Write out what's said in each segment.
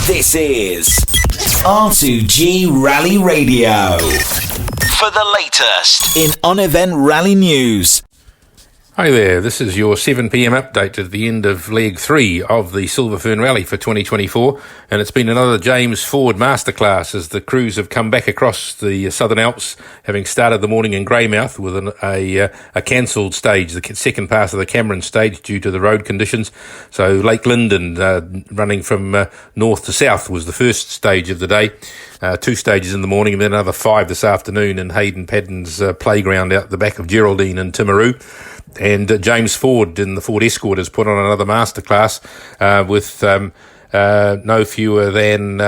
This is R2G Rally Radio. For the latest in on-event rally news. Hi there, this is your 7pm update at the end of Leg 3 of the Silver Fern Rally for 2024, and it's been another James Ford masterclass as the crews have come back across the Southern Alps, having started the morning in Greymouth with a cancelled stage, the second pass of the Cameron stage due to the road conditions. So Lake Linden, running from north to south, was the first stage of the day. 2 stages in the morning and then another 5 this afternoon in Hayden Paddon's playground out the back of Geraldine and Timaru. And James Ford in the Ford Escort has put on another masterclass with no fewer than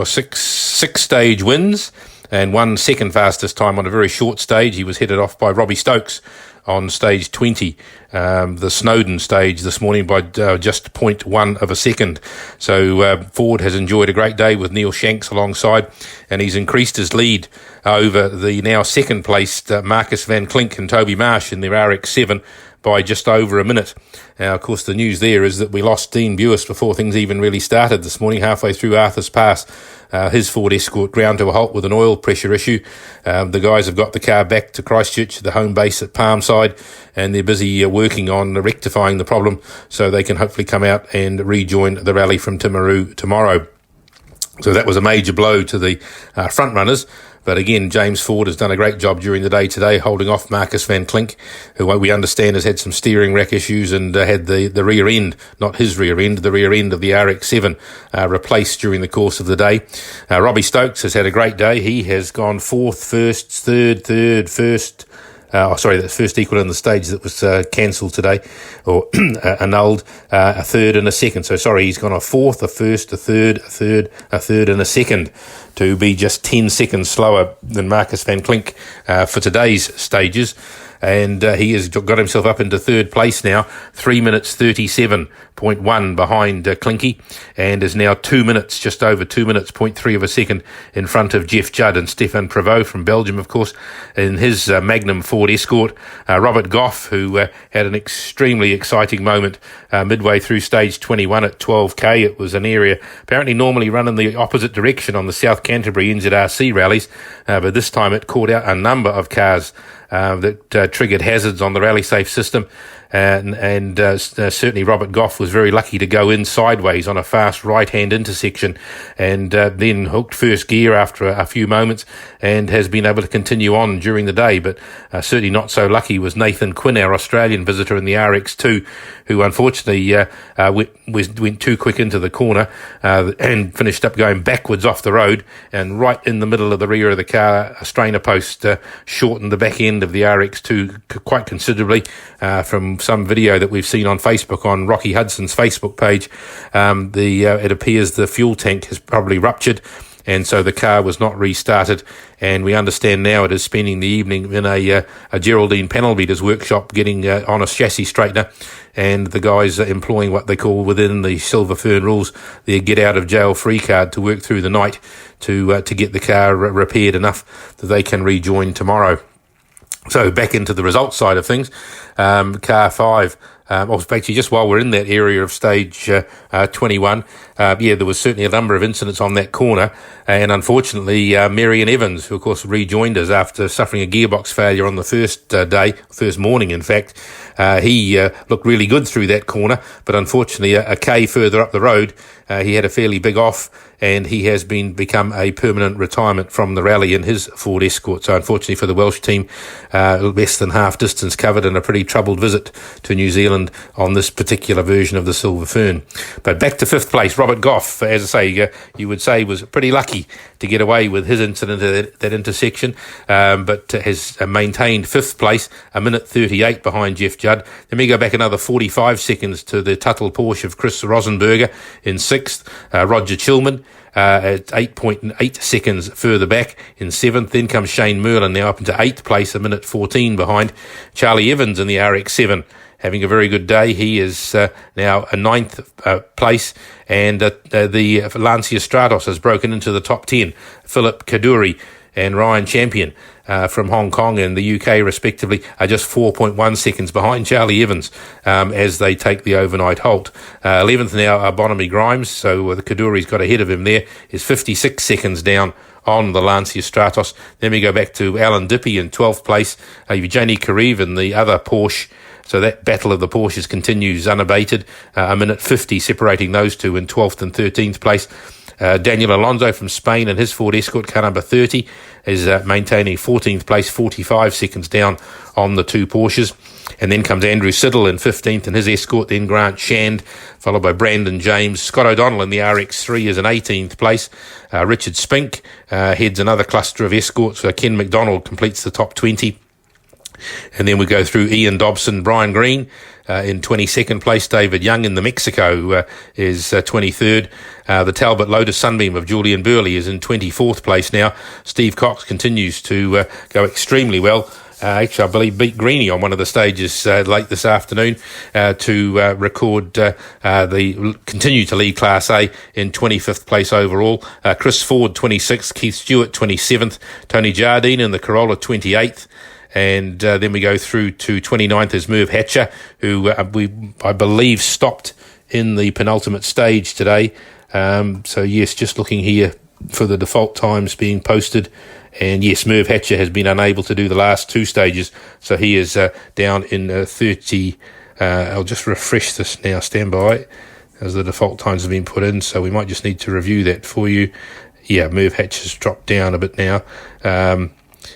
6 stage wins and 1 second fastest time on a very short stage. He was headed off by Robbie Stokes on stage 20, the Snowdon stage this morning by just 0.1 of a second. So Ford has enjoyed a great day with Neil Shanks alongside, and he's increased his lead over the now second placed Marcus Van Klink and Toby Marsh in their RX-7 by just over a minute. Now, of course, the news there is that we lost Dean Buis before things even really started this morning, halfway through Arthur's Pass. His Ford Escort ground to a halt with an oil pressure issue. The guys have got the car back to Christchurch, the home base at Palmside, and they're busy working on rectifying the problem so they can hopefully come out and rejoin the rally from Timaru tomorrow. So that was a major blow to the front runners. But again, James Ford has done a great job during the day today, holding off Marcus Van Klink, who we understand has had some steering rack issues and had the rear end, not his rear end, the rear end of the RX-7 replaced during the course of the day. Robbie Stokes has had a great day. He has gone fourth, first, third, first. The first equal in the stage that was cancelled today, or annulled, a third and a second. So sorry, he's gone a fourth, a first, a third and a second, to be just 10 seconds slower than Marcus Van Klink for today's stages. And he has got himself up into third place now, 3 minutes 37.1 behind Klinky, and is now 2 minutes, just over 2 minutes, 0.3 of a second in front of Jeff Judd and Stefan Prevost from Belgium, of course, in his Magnum Ford Escort. Robert Goff, who had an extremely exciting moment midway through stage 21 at 12k. It was an area apparently normally run in the opposite direction on the South Canterbury NZRC rallies, but this time it caught out a number of cars that triggered hazards on the rally safe system, and certainly Robert Goff was very lucky to go in sideways on a fast right-hand intersection, and then hooked first gear after a few moments and has been able to continue on during the day. But certainly not so lucky was Nathan Quinn, our Australian visitor in the RX2, who unfortunately went too quick into the corner and finished up going backwards off the road, and right in the middle of the rear of the car, a strainer post shortened the back end of the RX2 quite considerably. From some video that we've seen on Facebook, on Rocky Hudson's Facebook page, it appears the fuel tank has probably ruptured, and so the car was not restarted, and we understand now it is spending the evening in a Geraldine panel beater's workshop getting on a chassis straightener, and the guys are employing what they call within the Silver Fern rules their get out of jail free card to work through the night to get the car repaired enough that they can rejoin tomorrow. So back into the results side of things, car 5, actually just while we're in that area of stage 21, there was certainly a number of incidents on that corner, and unfortunately Marion Evans, who of course rejoined us after suffering a gearbox failure on the first morning in fact, he looked really good through that corner, but unfortunately a K further up the road he had a fairly big off, and he has become a permanent retirement from the rally in his Ford Escort. So unfortunately for the Welsh team, less than half distance covered and a pretty troubled visit to New Zealand on this particular version of the Silver Fern. But back to 5th place, Robert Goff, as I say, you would say was pretty lucky to get away with his incident at that intersection, but has maintained 5th place, a minute 38 behind Jeff Judd. Then we go back another 45 seconds to the Tuttle Porsche of Chris Rosenberger in 6th, Roger Chilman at 8.8 seconds further back in 7th. Then comes Shane Merlin, now up into 8th place, a minute 14 behind. Charlie Evans in the RX-7 having a very good day. He is now a 9th place, and the Lancia Stratos has broken into the top 10. Philip Kaduri and Ryan Champion from Hong Kong and the UK respectively are just 4.1 seconds behind Charlie Evans as they take the overnight halt. 11th now are Bonamy Grimes, so the Kaduri's got ahead of him there, is 56 seconds down on the Lancia Stratos. Then we go back to Alan Dippy in 12th place, Eugenie Karev in the other Porsche. So that battle of the Porsches continues unabated, a minute 50 separating those two in 12th and 13th place. Daniel Alonso from Spain and his Ford Escort, car number 30, is maintaining 14th place, 45 seconds down on the two Porsches. And then comes Andrew Siddle in 15th in his Escort, then Grant Shand, followed by Brandon James. Scott O'Donnell in the RX3 is in 18th place. Richard Spink heads another cluster of Escorts. Ken McDonald completes the top 20. And then we go through Ian Dobson, Brian Green in 22nd place. David Young in the Mexico is 23rd. The Talbot Lotus Sunbeam of Julian Burley is in 24th place now. Steve Cox continues to go extremely well. Actually, I believe beat Greeny on one of the stages late this afternoon to continue to lead Class A in 25th place overall. Chris Ford 26th, Keith Stewart 27th, Tony Jardine in the Corolla 28th. And then we go through to 29th is Merv Hatcher, who I believe stopped in the penultimate stage today. So yes, just looking here for the default times being posted. And yes, Merv Hatcher has been unable to do the last two stages. So he is down in 30. I'll just refresh this now. Stand by as the default times have been put in. So we might just need to review that for you. Yeah, Merv Hatcher's dropped down a bit now.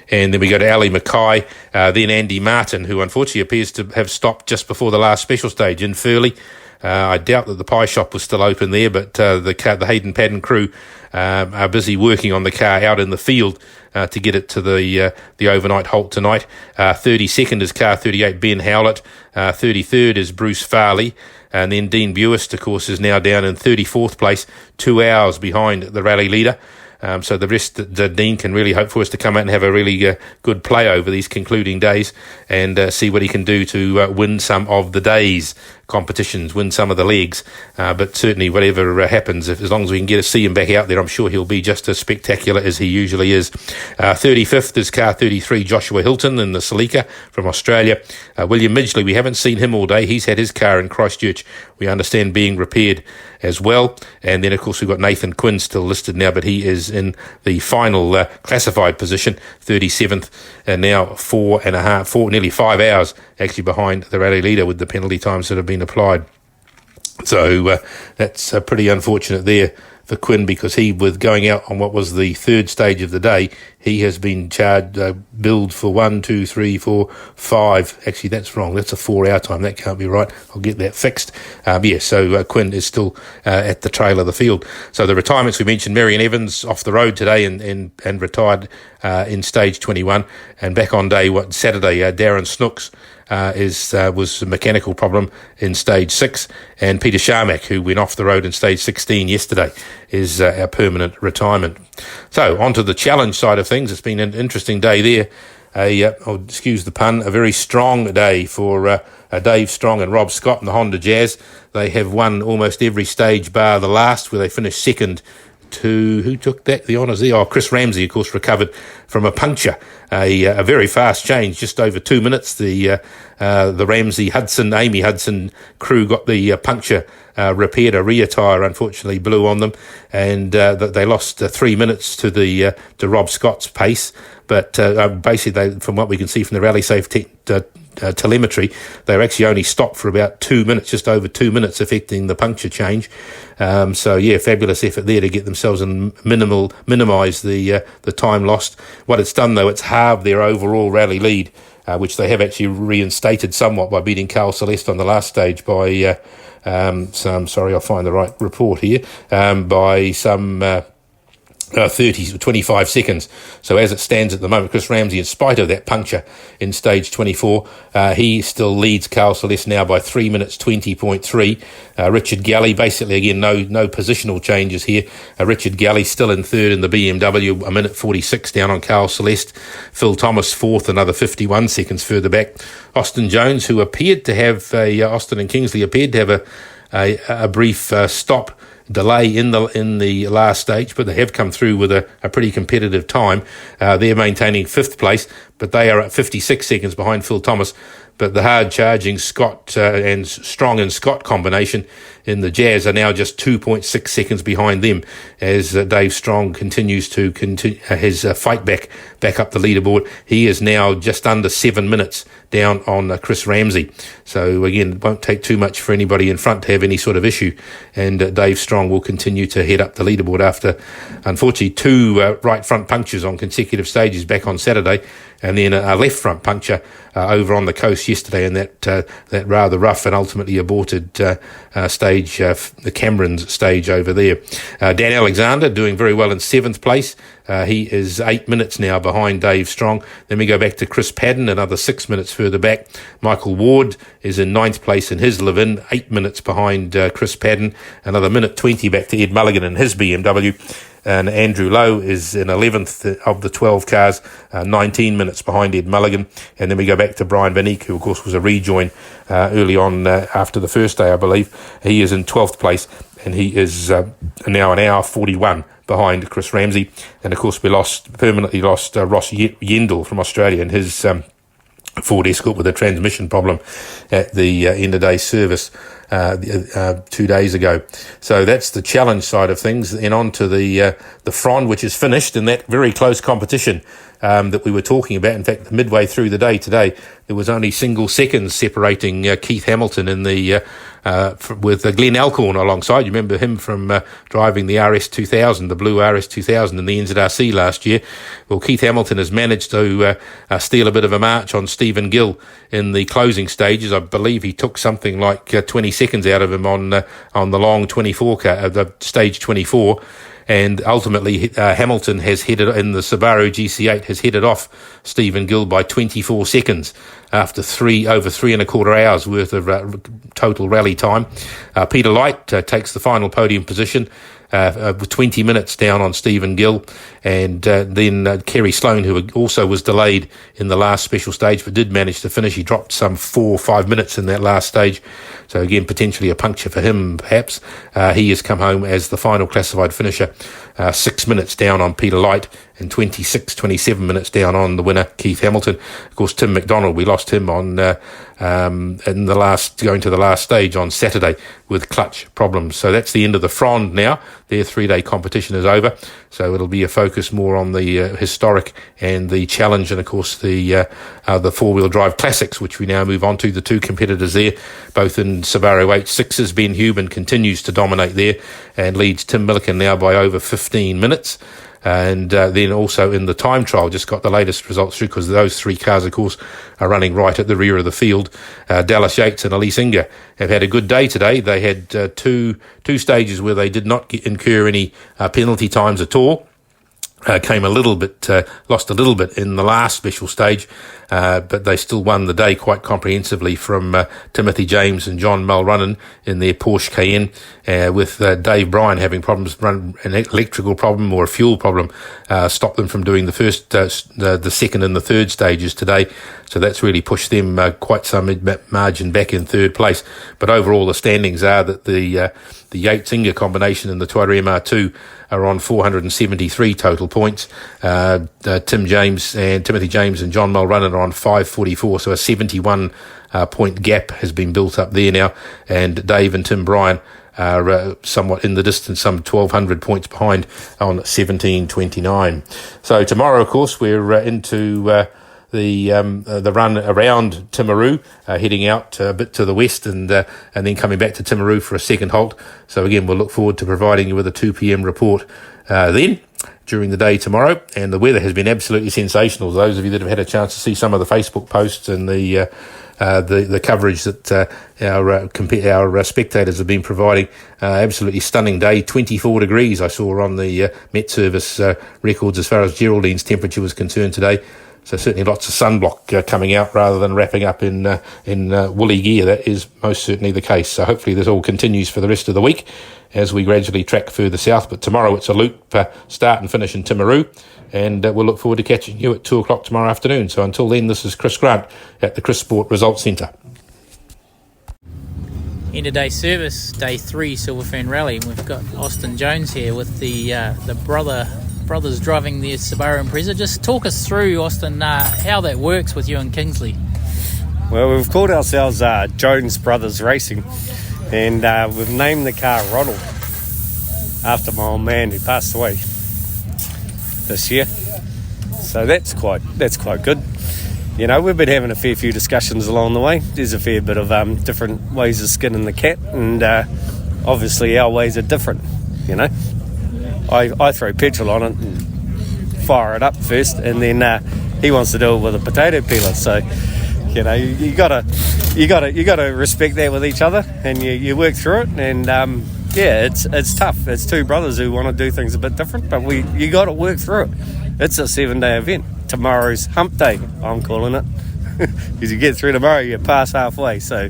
And then we go to Ali Mackay, then Andy Martin, who unfortunately appears to have stopped just before the last special stage in Furley. I doubt that the pie shop was still open there, but the Hayden Padden crew are busy working on the car out in the field to get it to the overnight halt tonight. 32nd is car 38, Ben Howlett. 33rd is Bruce Farley. And then Dean Buist, of course, is now down in 34th place, 2 hours behind the rally leader. So the rest that Dean can really hope for is to come out and have a really good play over these concluding days and see what he can do to win some of the day's competitions, win some of the legs. But certainly whatever happens, as long as we can get to see him back out there, I'm sure he'll be just as spectacular as he usually is. 35th is car 33, Joshua Hilton in the Celica from Australia. William Midgley, we haven't seen him all day. He's had his car in Christchurch, we understand, being repaired as well. And then, of course, we've got Nathan Quinn still listed now, but he is in the final classified position, 37th, and now nearly 5 hours actually behind the rally leader with the penalty times that have been applied. So that's pretty unfortunate there for Quinn, because he, with going out on what was the third stage of the day, he has been charged, billed for 1, 2, 3, 4, 5. Actually, that's wrong. That's a 4-hour time. That can't be right. I'll get that fixed. So Quinn is still at the trail of the field. So the retirements we mentioned, Marion Evans off the road today and retired in stage 21, and back on Saturday, Darren Snooks was a mechanical problem in stage 6, and Peter Sharmack, who went off the road in stage 16 yesterday, is our permanent retirement. So on to the challenge side of things. It's been an interesting day there. Excuse the pun, a very strong day for Dave Strong and Rob Scott in the Honda Jazz. They have won almost every stage bar the last, where they finished second to, who took the honours there? Oh, Chris Ramsey, of course, recovered from a puncture. A very fast change, just over 2 minutes. The Ramsey Amy Hudson crew got the puncture repaired. A rear tyre unfortunately blew on them, and they lost 3 minutes to Rob Scott's pace. But basically, from what we can see from the Rally Safe telemetry, they were actually only stopped for about 2 minutes, just over 2 minutes, affecting the puncture change. Fabulous effort there to get themselves and minimise the time lost. What it's done, though, it's halved their overall rally lead, which they have actually reinstated somewhat by beating Carl Celeste on the last stage by I'm sorry, I'll find the right report here, by some 25 seconds. So as it stands at the moment, Chris Ramsey, in spite of that puncture in stage 24, he still leads Carl Celeste now by 3 minutes 20.3. Richard Galley, basically again, no positional changes here. Richard Galley still in third in the BMW, 1 minute 46 down on Carl Celeste. Phil Thomas fourth, another 51 seconds further back. Austin Jones, who appeared to have Austin and Kingsley appeared to have a brief stop delay in the last stage, but they have come through with a pretty competitive time. They're maintaining 5th place, but they are at 56 seconds behind Phil Thomas. But the hard-charging Scott and Strong and Scott combination in the Jazz are now just 2.6 seconds behind them as Dave Strong continues to his fight back up the leaderboard. He is now just under 7 minutes down on Chris Ramsey. So again, it won't take too much for anybody in front to have any sort of issue. And Dave Strong will continue to head up the leaderboard after, unfortunately, 2 right front punctures on consecutive stages back on Saturday, and then a left front puncture over on the coast yesterday in that rather rough and ultimately aborted stage, the Cameron's stage over there. Dan Alexander doing very well in 7th place. He is 8 minutes now behind Dave Strong. Then we go back to Chris Padden, another 6 minutes further back. Michael Ward is in 9th place in his live-in, 8 minutes behind Chris Padden. Another minute 20 back to Ed Mulligan in his BMW. And Andrew Lowe is in 11th of the 12 cars, 19 minutes behind Ed Mulligan. And then we go back to Brian Van Eyck, who of course was a rejoin early on after the first day, I believe. He is in 12th place, and he is now an hour 41 behind Chris Ramsey. And of course we permanently lost Ross Yendall from Australia in his Ford Escort with a transmission problem at the end of day service 2 days ago. So that's the challenge side of things. And on to the Fron, which is finished in that very close competition that we were talking about. In fact, midway through the day today, there was only single seconds separating Keith Hamilton in the with Glenn Alcorn alongside. You remember him from driving the RS2000, the blue RS2000 in the NZRC last year. Well, Keith Hamilton has managed to steal a bit of a march on Stephen Gill in the closing stages. I believe he took something like 20 seconds out of him on the long 24 car, the stage 24. And ultimately, Hamilton has headed in the Subaru GC8 has headed off Stephen Gill by 24 seconds after over 3.25 hours worth of total rally time. Peter Light takes the final podium position with 20 minutes down on Stephen Gill, and then Kerry Sloan, who also was delayed in the last special stage but did manage to finish. He dropped some 4 or 5 minutes in that last stage, so again potentially a puncture for him perhaps. He has come home as the final classified finisher, 6 minutes down on Peter Light and 27 minutes down on the winner Keith Hamilton. Of course, Tim McDonald, we lost him on going to the last stage on Saturday with clutch problems. So that's the end of the Frond now. Their 3-day competition is over, so it'll be a focus more on the historic and the challenge, and of course the 4-wheel drive classics, which we now move on to. The 2 competitors there, both in Subaru H6s. Ben Huben continues to dominate there and leads Tim Milliken now by over 15 minutes. And then also in the time trial, just got the latest results through, because those 3 cars, of course, are running right at the rear of the field. Dallas Yates and Elise Inger have had a good day today. They had two stages where they did not incur any penalty times at all. Came a little bit, lost a little bit in the last special stage, but they still won the day quite comprehensively from Timothy James and John Mulrunnan in their Porsche Cayenne, with Dave Bryan having problems, an electrical problem or a fuel problem, stopped them from doing the first, the second and the third stages today. So that's really pushed them quite some margin back in third place. But overall, the standings are that the Yates-Inger combination in the Toyota MR2 are on 473 total points. Timothy James and John Mulrunnan are on 544, so a 71 point gap has been built up there now. And Dave and Tim Bryan are somewhat in the distance, some 1,200 points behind on 1729. So tomorrow, of course, we're into the run around Timaru, heading out a bit to the west and then coming back to Timaru for a second halt. So again, we'll look forward to providing you with a 2 p.m. report then during the day tomorrow. And the weather has been absolutely sensational. Those of you that have had a chance to see some of the Facebook posts and the coverage that our spectators have been providing, absolutely stunning day. 24 degrees I saw on the Met Service records as far as Geraldine's temperature was concerned today. So certainly lots of sunblock coming out rather than wrapping up in woolly gear. That is most certainly the case. So hopefully this all continues for the rest of the week as we gradually track further south. But tomorrow it's a loop start and finish in Timaru, and we'll look forward to catching you at 2 o'clock tomorrow afternoon. So until then, this is Chris Grant at the Chris Sport Results Centre. end of day service, day 3 Silver Fern Rally. We've got Austin Jones here with the brothers driving the Subaru Impreza. Just talk us through, Austin, how that works with you and Kingsley. Well, we've called ourselves Jones Brothers Racing, and we've named the car Ronald after my old man who passed away this year. So that's quite good. You know, we've been having a fair few discussions along the way. There's a fair bit of different ways of skinning the cat, and obviously our ways are different. You know, I throw petrol on it and fire it up first, and then he wants to do it with a potato peeler. So, you know, you gotta respect that with each other, and you work through it. And yeah, it's tough. It's two brothers who want to do things a bit different, but you got to work through it. It's a 7-day event. Tomorrow's hump day, I'm calling it, because you get through tomorrow, you pass halfway. So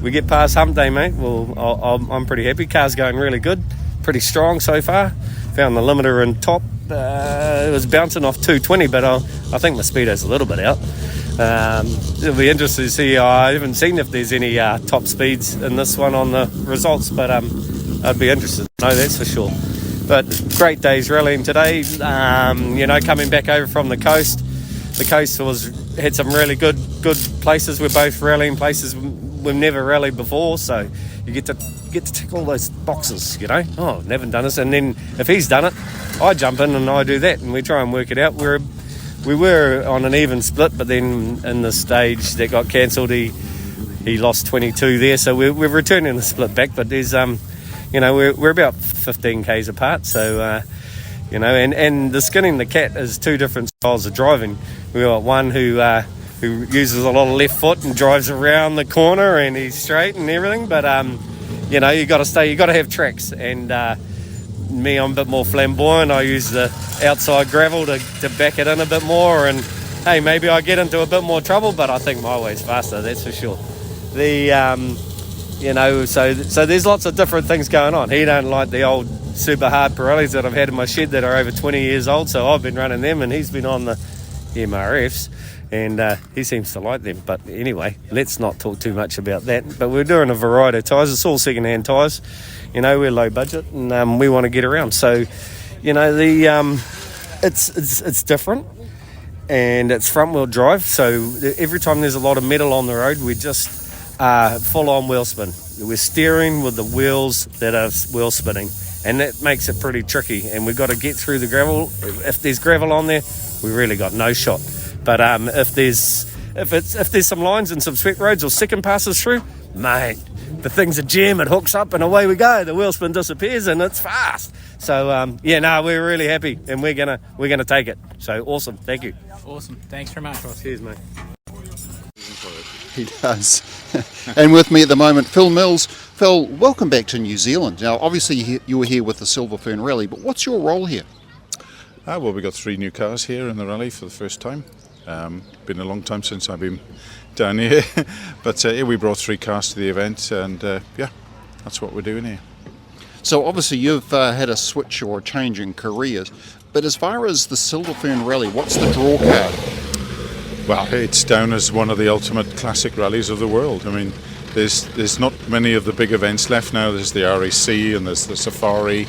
we get past hump day, mate. Well, I'm pretty happy. Car's going really good, pretty strong so far. Found the limiter in top. It was bouncing off 220, but I think my speedo's a little bit out. It'll be interesting to see. I haven't seen if there's any top speeds in this one on the results, but I'd be interested to know, that's for sure. But great days rallying today. You know, coming back over from the coast. The coast had some really good places. We're both rallying places we've never rallied before, so you get to tick all those boxes. You know, haven't done this, and then if he's done it, I jump in and I do that, and we try and work it out. We were on an even split, but then in the stage that got cancelled, he lost 22 there, so we're returning the split back. But there's you know, we're about 15 k's apart, so you know, and the skinning the cat is two different styles of driving. We've got one who uses a lot of left foot and drives around the corner, and he's straight and everything. But you know, you got to have tracks. And me, I'm a bit more flamboyant. I use the outside gravel to back it in a bit more. And hey, maybe I get into a bit more trouble, but I think my way's faster. That's for sure. You know, so there's lots of different things going on. He don't like the old super hard Pirellis that I've had in my shed that are over 20 years old, so I've been running them, and he's been on the MRFs, and he seems to like them. But anyway, let's not talk too much about that. But we're doing a variety of tyres. It's all second-hand tyres. You know, we're low budget, and we want to get around. So, you know, it's different, and it's front-wheel drive. So every time there's a lot of metal on the road, we just full-on wheel spin. We're steering with the wheels that are wheel spinning, and that makes it pretty tricky. And we've got to get through the gravel. If there's gravel on there, we really got no shot. But if there's some lines and some sweat roads or second passes through, mate, the thing's a gem. It hooks up and away we go. The wheel spin disappears and it's fast. So we're really happy, and we're gonna take it. So awesome, thank you. Awesome, thanks very much, Ross. Cheers, mate. He does. And with me at the moment, Phil Mills. Phil, welcome back to New Zealand. Now, obviously you were here with the Silver Fern Rally, but what's your role here? Well, we got 3 new cars here in the rally for the first time. Been a long time since I've been down here, but we brought 3 cars to the event, and that's what we're doing here. So obviously you've had a switch or a change in careers, but as far as the Silver Fern Rally, what's the draw card? Well, it's down as one of the ultimate classic rallies of the world. I mean, there's not many of the big events left now. There's the RAC, and there's the Safari,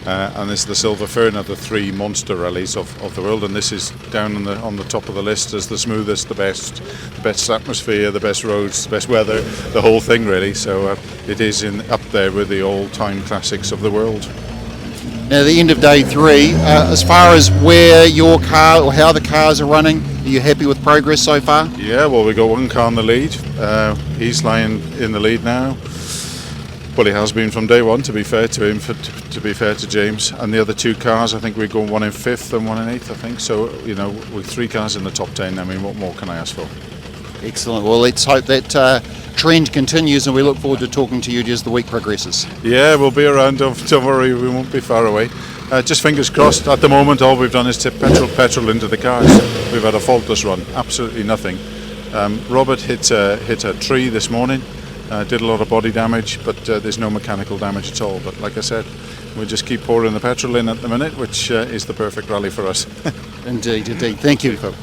and there's the Silver Fern, are the 3 monster rallies of the world, and this is down on the top of the list as the smoothest, the best atmosphere, the best roads, the best weather, the whole thing really. So it is up there with the all-time classics of the world. Now, the end of day 3, as far as where your car or how the cars are running, are you happy with progress so far? Yeah, well, we got 1 car in the lead. He's lying in the lead now. Well, he has been from day one, to be fair to him, to be fair to James. And the other 2 cars, I think we're going 1 in 5th and 1 in 8th, I think. So, you know, with 3 cars in the top 10, I mean, what more can I ask for? Excellent. Well, let's hope that trend continues, and we look forward to talking to you as the week progresses. Yeah, we'll be around. Don't worry, we won't be far away. Just fingers crossed. At the moment, all we've done is tip petrol into the cars. We've had a faultless run, absolutely nothing. Robert hit a tree this morning, did a lot of body damage, but there's no mechanical damage at all. But like I said, we just keep pouring the petrol in at the minute, which is the perfect rally for us. Indeed. Thank you, Phil.